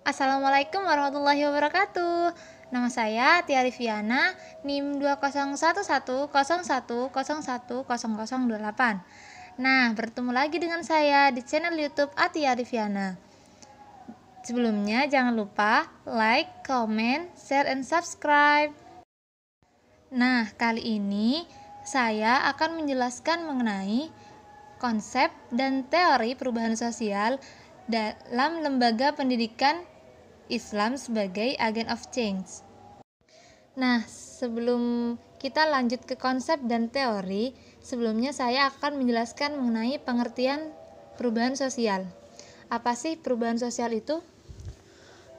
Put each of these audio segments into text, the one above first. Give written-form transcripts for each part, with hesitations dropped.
Assalamualaikum warahmatullahi wabarakatuh. Nama saya Tia Riviana, NIM 20110101010028. Nah, bertemu lagi dengan saya di channel YouTube Atia Riviana. Sebelumnya jangan lupa like, comment, share, and subscribe. Nah, kali ini saya akan menjelaskan mengenai konsep dan teori perubahan sosial dalam lembaga pendidikan Islam sebagai agent of change. Nah, sebelum kita lanjut ke konsep dan teori, sebelumnya saya akan menjelaskan mengenai pengertian perubahan sosial. Apa sih perubahan sosial itu?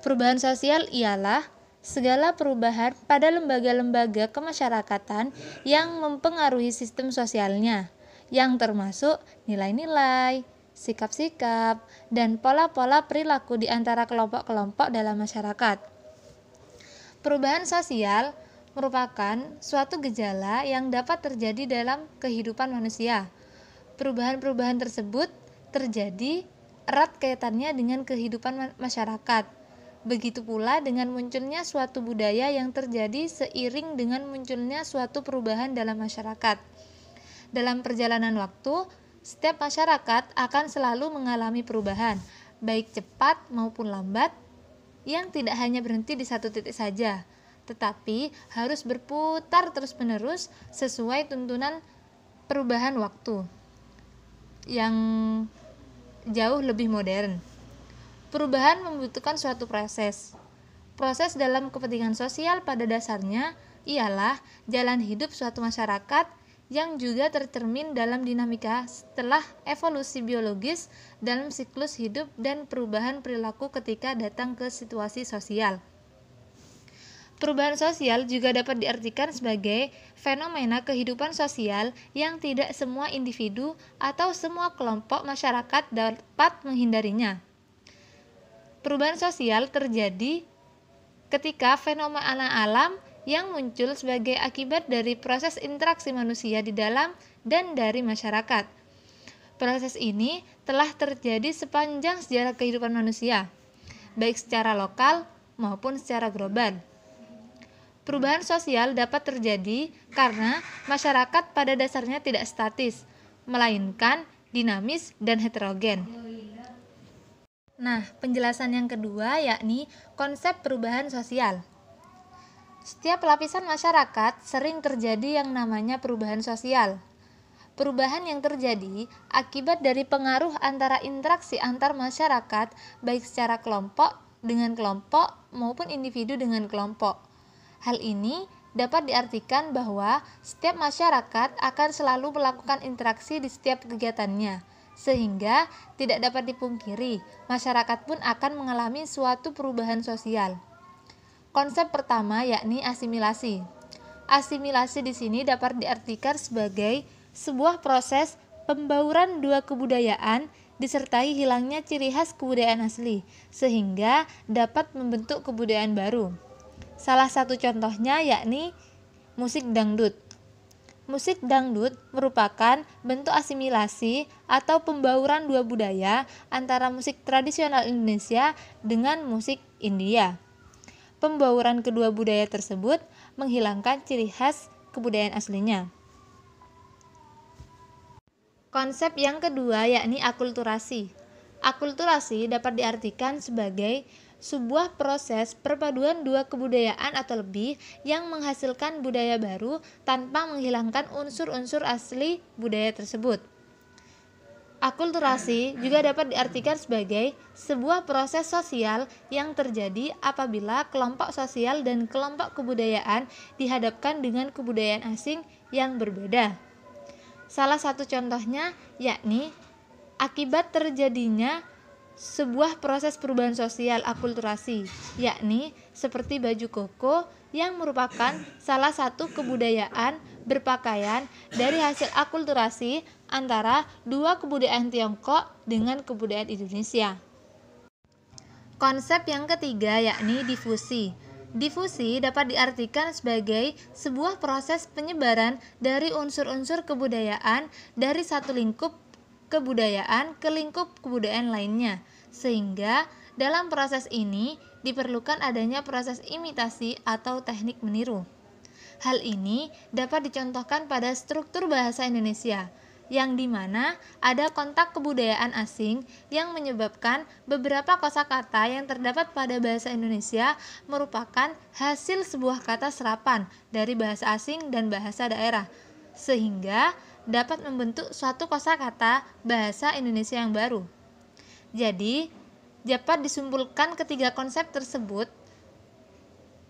Perubahan sosial ialah segala perubahan pada lembaga-lembaga kemasyarakatan yang mempengaruhi sistem sosialnya, yang termasuk nilai-nilai, sikap-sikap, dan pola-pola perilaku di antara kelompok-kelompok dalam masyarakat. Perubahan sosial merupakan suatu gejala yang dapat terjadi dalam kehidupan manusia. Perubahan-perubahan tersebut terjadi erat kaitannya dengan kehidupan masyarakat. Begitu pula dengan munculnya suatu budaya yang terjadi seiring dengan munculnya suatu perubahan dalam masyarakat. Dalam perjalanan waktu, setiap masyarakat akan selalu mengalami perubahan, baik cepat maupun lambat, yang tidak hanya berhenti di satu titik saja, tetapi harus berputar terus-menerus sesuai tuntunan perubahan waktu yang jauh lebih modern. Perubahan membutuhkan suatu proses. Proses dalam kepentingan sosial pada dasarnya ialah jalan hidup suatu masyarakat yang juga tercermin dalam dinamika setelah evolusi biologis dalam siklus hidup dan perubahan perilaku ketika datang ke situasi sosial. Perubahan sosial juga dapat diartikan sebagai fenomena kehidupan sosial yang tidak semua individu atau semua kelompok masyarakat dapat menghindarinya. Perubahan sosial terjadi ketika fenomena alam yang muncul sebagai akibat dari proses interaksi manusia di dalam dan dari masyarakat. Proses ini telah terjadi sepanjang sejarah kehidupan manusia, baik secara lokal maupun secara global. Perubahan sosial dapat terjadi karena masyarakat pada dasarnya tidak statis, melainkan dinamis dan heterogen. Nah, penjelasan yang kedua yakni konsep perubahan sosial. Setiap lapisan masyarakat sering terjadi yang namanya perubahan sosial. Perubahan yang terjadi akibat dari pengaruh antara interaksi antar masyarakat, baik secara kelompok dengan kelompok maupun individu dengan kelompok. Hal ini dapat diartikan bahwa setiap masyarakat akan selalu melakukan interaksi di setiap kegiatannya, sehingga tidak dapat dipungkiri masyarakat pun akan mengalami suatu perubahan sosial. Konsep pertama yakni asimilasi. Asimilasi di sini dapat diartikan sebagai sebuah proses pembauran dua kebudayaan disertai hilangnya ciri khas kebudayaan asli, sehingga dapat membentuk kebudayaan baru. Salah satu contohnya yakni musik dangdut. Musik dangdut merupakan bentuk asimilasi atau pembauran dua budaya antara musik tradisional Indonesia dengan musik India. Pembauran kedua budaya tersebut menghilangkan ciri khas kebudayaan aslinya. Konsep yang kedua yakni akulturasi. Akulturasi dapat diartikan sebagai sebuah proses perpaduan dua kebudayaan atau lebih yang menghasilkan budaya baru tanpa menghilangkan unsur-unsur asli budaya tersebut. Akulturasi juga dapat diartikan sebagai sebuah proses sosial yang terjadi apabila kelompok sosial dan kelompok kebudayaan dihadapkan dengan kebudayaan asing yang berbeda. Salah satu contohnya yakni akibat terjadinya sebuah proses perubahan sosial akulturasi, yakni seperti baju koko yang merupakan salah satu kebudayaan berpakaian dari hasil akulturasi antara dua kebudayaan Tiongkok dengan kebudayaan Indonesia. Konsep yang ketiga yakni difusi. Difusi dapat diartikan sebagai sebuah proses penyebaran dari unsur-unsur kebudayaan dari satu lingkup kebudayaan ke lingkup kebudayaan lainnya, sehingga Dalam proses ini diperlukan adanya proses imitasi atau teknik meniru. Hal ini dapat dicontohkan pada struktur bahasa Indonesia, yang dimana ada kontak kebudayaan asing yang menyebabkan beberapa kosakata yang terdapat pada bahasa Indonesia merupakan hasil sebuah kata serapan dari bahasa asing dan bahasa daerah, sehingga dapat membentuk suatu kosakata bahasa Indonesia yang baru. Jadi, dapat disimpulkan ketiga konsep tersebut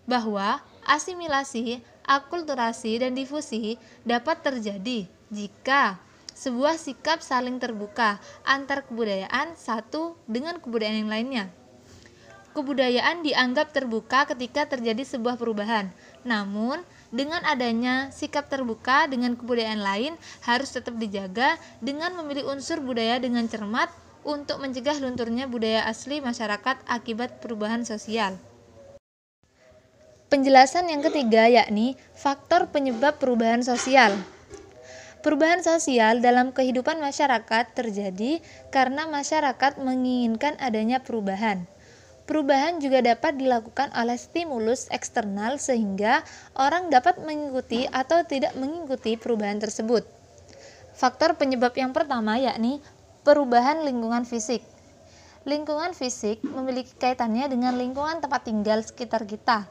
bahwa asimilasi, akulturasi, dan difusi dapat terjadi jika sebuah sikap saling terbuka antar kebudayaan satu dengan kebudayaan yang lainnya. Kebudayaan dianggap terbuka ketika terjadi sebuah perubahan. Namun, dengan adanya sikap terbuka dengan kebudayaan lain harus tetap dijaga dengan memilih unsur budaya dengan cermat untuk mencegah lunturnya budaya asli masyarakat akibat perubahan sosial. Penjelasan yang ketiga yakni faktor penyebab perubahan sosial. Perubahan sosial dalam kehidupan masyarakat terjadi karena masyarakat menginginkan adanya perubahan. Perubahan juga dapat dilakukan oleh stimulus eksternal sehingga orang dapat mengikuti atau tidak mengikuti perubahan tersebut. Faktor penyebab yang pertama yakni perubahan lingkungan fisik. Lingkungan fisik memiliki kaitannya dengan lingkungan tempat tinggal sekitar kita.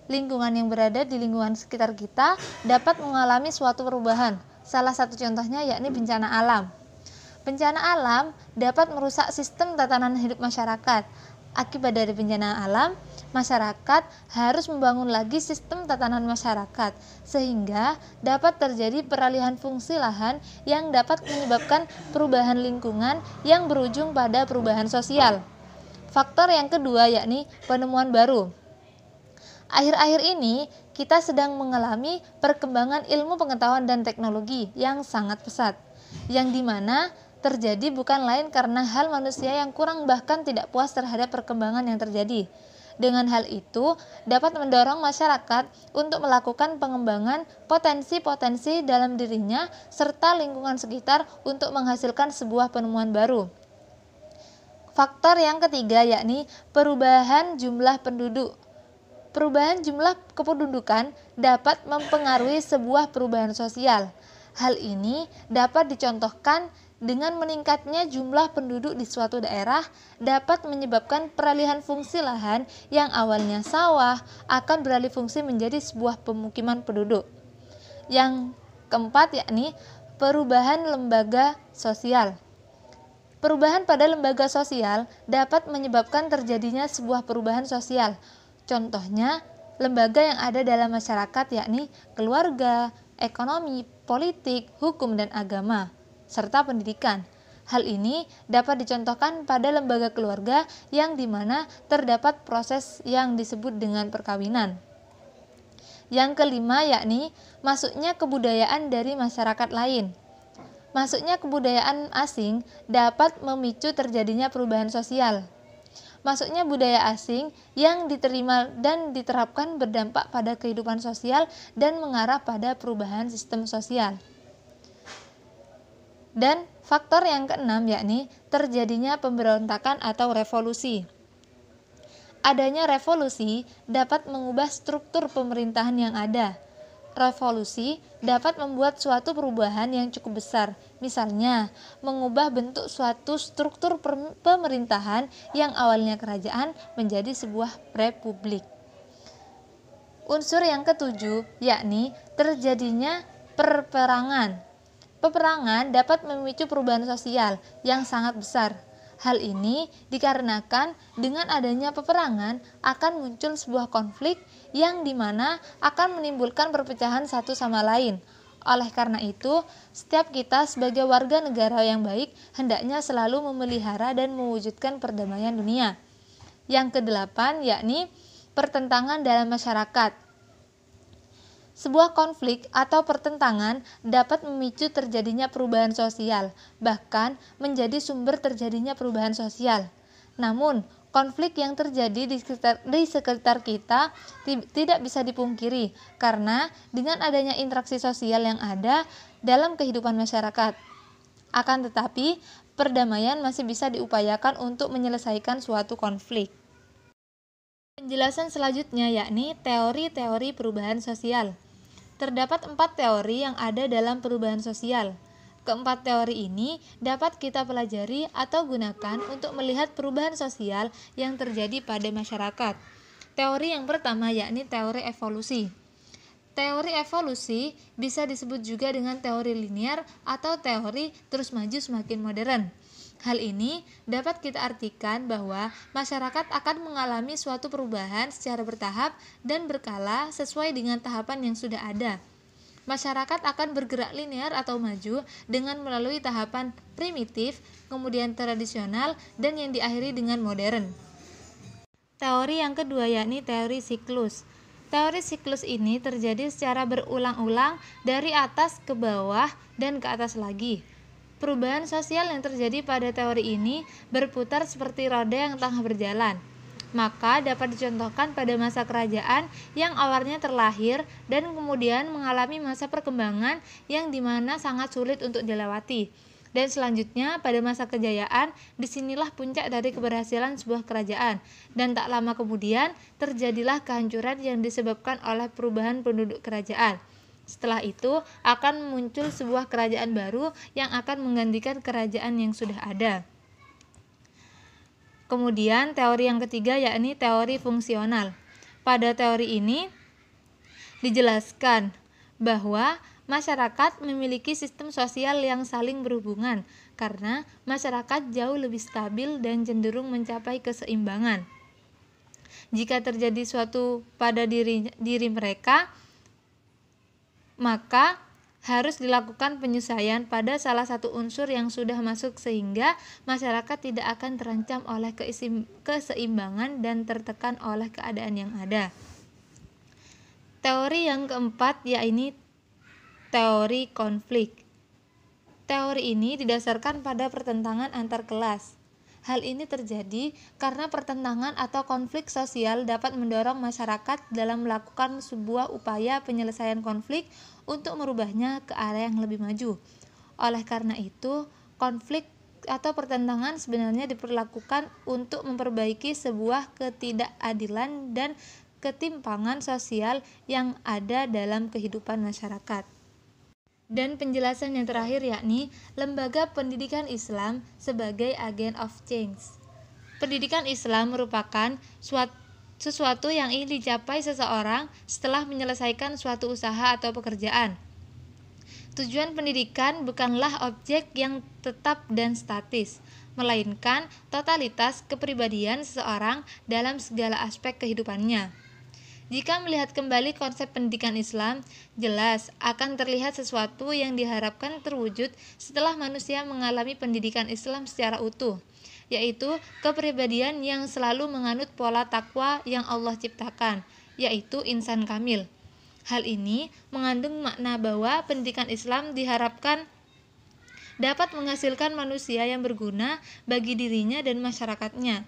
Lingkungan yang berada di lingkungan sekitar kita dapat mengalami suatu perubahan. Salah satu contohnya yakni bencana alam. Bencana alam dapat merusak sistem tatanan hidup masyarakat. Akibat dari bencana alam, masyarakat harus membangun lagi sistem tatanan masyarakat, sehingga dapat terjadi peralihan fungsi lahan yang dapat menyebabkan perubahan lingkungan yang berujung pada perubahan sosial. Faktor yang kedua yakni penemuan baru. Akhir-akhir ini, kita sedang mengalami perkembangan ilmu pengetahuan dan teknologi yang sangat pesat, yang dimana terjadi bukan lain karena hal manusia yang kurang bahkan tidak puas terhadap perkembangan yang terjadi. Dengan hal itu, dapat mendorong masyarakat untuk melakukan pengembangan potensi-potensi dalam dirinya serta lingkungan sekitar untuk menghasilkan sebuah penemuan baru. Faktor yang ketiga yakni perubahan jumlah penduduk. Perubahan jumlah kependudukan dapat mempengaruhi sebuah perubahan sosial. Hal ini dapat dicontohkan dengan meningkatnya jumlah penduduk di suatu daerah dapat menyebabkan peralihan fungsi lahan yang awalnya sawah akan beralih fungsi menjadi sebuah pemukiman penduduk. Yang keempat yakni perubahan lembaga sosial. Perubahan pada lembaga sosial dapat menyebabkan terjadinya sebuah perubahan sosial. Contohnya, lembaga yang ada dalam masyarakat yakni keluarga, ekonomi, politik, hukum, dan agama, serta pendidikan. Hal ini dapat dicontohkan pada lembaga keluarga yang dimana terdapat proses yang disebut dengan perkawinan. Yang kelima yakni masuknya kebudayaan dari masyarakat lain. Masuknya kebudayaan asing dapat memicu terjadinya perubahan sosial. Masuknya budaya asing yang diterima dan diterapkan berdampak pada kehidupan sosial dan mengarah pada perubahan sistem sosial. Dan faktor yang keenam yakni terjadinya pemberontakan atau revolusi. Adanya revolusi dapat mengubah struktur pemerintahan yang ada. Revolusi dapat membuat suatu perubahan yang cukup besar, misalnya mengubah bentuk suatu struktur pemerintahan yang awalnya kerajaan menjadi sebuah republik. Unsur yang ketujuh yakni terjadinya peperangan. Peperangan dapat memicu perubahan sosial yang sangat besar. Hal ini dikarenakan dengan adanya peperangan akan muncul sebuah konflik yang dimana akan menimbulkan perpecahan satu sama lain. Oleh karena itu, setiap kita sebagai warga negara yang baik hendaknya selalu memelihara dan mewujudkan perdamaian dunia. Yang kedelapan yakni pertentangan dalam masyarakat. Sebuah konflik atau pertentangan dapat memicu terjadinya perubahan sosial, bahkan menjadi sumber terjadinya perubahan sosial. Namun, konflik yang terjadi di sekitar kita tidak bisa dipungkiri, karena dengan adanya interaksi sosial yang ada dalam kehidupan masyarakat. Akan tetapi, perdamaian masih bisa diupayakan untuk menyelesaikan suatu konflik. Penjelasan selanjutnya yakni teori-teori perubahan sosial. Terdapat 4 teori yang ada dalam perubahan sosial. Keempat teori ini dapat kita pelajari atau gunakan untuk melihat perubahan sosial yang terjadi pada masyarakat. Teori yang pertama yakni teori evolusi. Teori evolusi bisa disebut juga dengan teori linear atau teori terus maju semakin modern. Hal ini dapat kita artikan bahwa masyarakat akan mengalami suatu perubahan secara bertahap dan berkala sesuai dengan tahapan yang sudah ada. Masyarakat akan bergerak linear atau maju dengan melalui tahapan primitif, kemudian tradisional, dan yang diakhiri dengan modern. Teori yang kedua yakni teori siklus. Teori siklus ini terjadi secara berulang-ulang dari atas ke bawah dan ke atas lagi. Perubahan sosial yang terjadi pada teori ini berputar seperti roda yang tengah berjalan. Maka dapat dicontohkan pada masa kerajaan yang awalnya terlahir dan kemudian mengalami masa perkembangan yang dimana sangat sulit untuk dilewati. Dan selanjutnya pada masa kejayaan, disinilah puncak dari keberhasilan sebuah kerajaan. Dan tak lama kemudian terjadilah kehancuran yang disebabkan oleh perubahan penduduk kerajaan. Setelah itu akan muncul sebuah kerajaan baru yang akan menggantikan kerajaan yang sudah ada. Kemudian teori yang ketiga yakni teori fungsional. Pada teori ini dijelaskan bahwa masyarakat memiliki sistem sosial yang saling berhubungan karena masyarakat jauh lebih stabil dan cenderung mencapai keseimbangan. Jika terjadi suatu pada diri mereka, maka harus dilakukan penyesuaian pada salah satu unsur yang sudah masuk sehingga masyarakat tidak akan terancam oleh keseimbangan dan tertekan oleh keadaan yang ada. Teori yang keempat yakni teori konflik. Teori ini didasarkan pada pertentangan antar kelas. Hal ini terjadi karena pertentangan atau konflik sosial dapat mendorong masyarakat dalam melakukan sebuah upaya penyelesaian konflik untuk merubahnya ke arah yang lebih maju. Oleh karena itu, konflik atau pertentangan sebenarnya diperlakukan untuk memperbaiki sebuah ketidakadilan dan ketimpangan sosial yang ada dalam kehidupan masyarakat. Dan penjelasan yang terakhir yakni lembaga pendidikan Islam sebagai agent of change. Pendidikan Islam merupakan sesuatu yang ingin dicapai seseorang setelah menyelesaikan suatu usaha atau pekerjaan. Tujuan pendidikan bukanlah objek yang tetap dan statis, melainkan totalitas kepribadian seseorang dalam segala aspek kehidupannya. Jika melihat kembali konsep pendidikan Islam, jelas akan terlihat sesuatu yang diharapkan terwujud setelah manusia mengalami pendidikan Islam secara utuh, yaitu kepribadian yang selalu menganut pola takwa yang Allah ciptakan, yaitu insan kamil. Hal ini mengandung makna bahwa pendidikan Islam diharapkan dapat menghasilkan manusia yang berguna bagi dirinya dan masyarakatnya,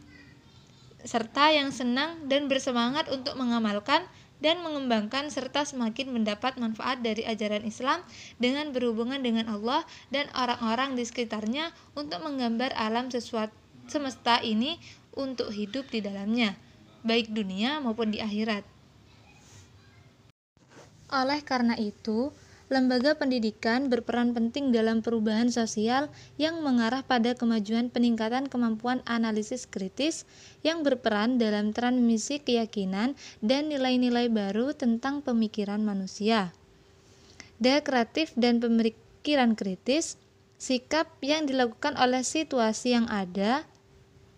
serta yang senang dan bersemangat untuk mengamalkan dan mengembangkan serta semakin mendapat manfaat dari ajaran Islam dengan berhubungan dengan Allah dan orang-orang di sekitarnya untuk menggambar alam semesta ini untuk hidup di dalamnya, baik dunia maupun di akhirat. Oleh karena itu, lembaga pendidikan berperan penting dalam perubahan sosial yang mengarah pada kemajuan peningkatan kemampuan analisis kritis yang berperan dalam transmisi keyakinan dan nilai-nilai baru tentang pemikiran manusia. Daya kreatif dan pemikiran kritis, sikap yang dilakukan oleh situasi yang ada,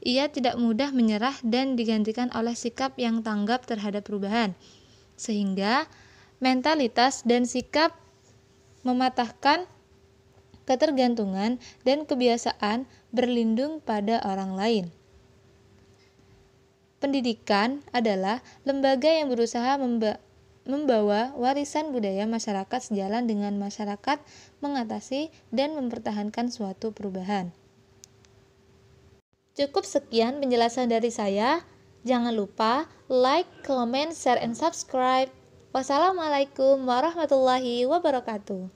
ia tidak mudah menyerah dan digantikan oleh sikap yang tanggap terhadap perubahan, sehingga mentalitas dan sikap mematahkan ketergantungan dan kebiasaan berlindung pada orang lain. Pendidikan adalah lembaga yang berusaha membawa warisan budaya masyarakat sejalan dengan masyarakat mengatasi dan mempertahankan suatu perubahan. Cukup sekian penjelasan dari saya. Jangan lupa like, comment, share, and subscribe. Wassalamualaikum warahmatullahi wabarakatuh.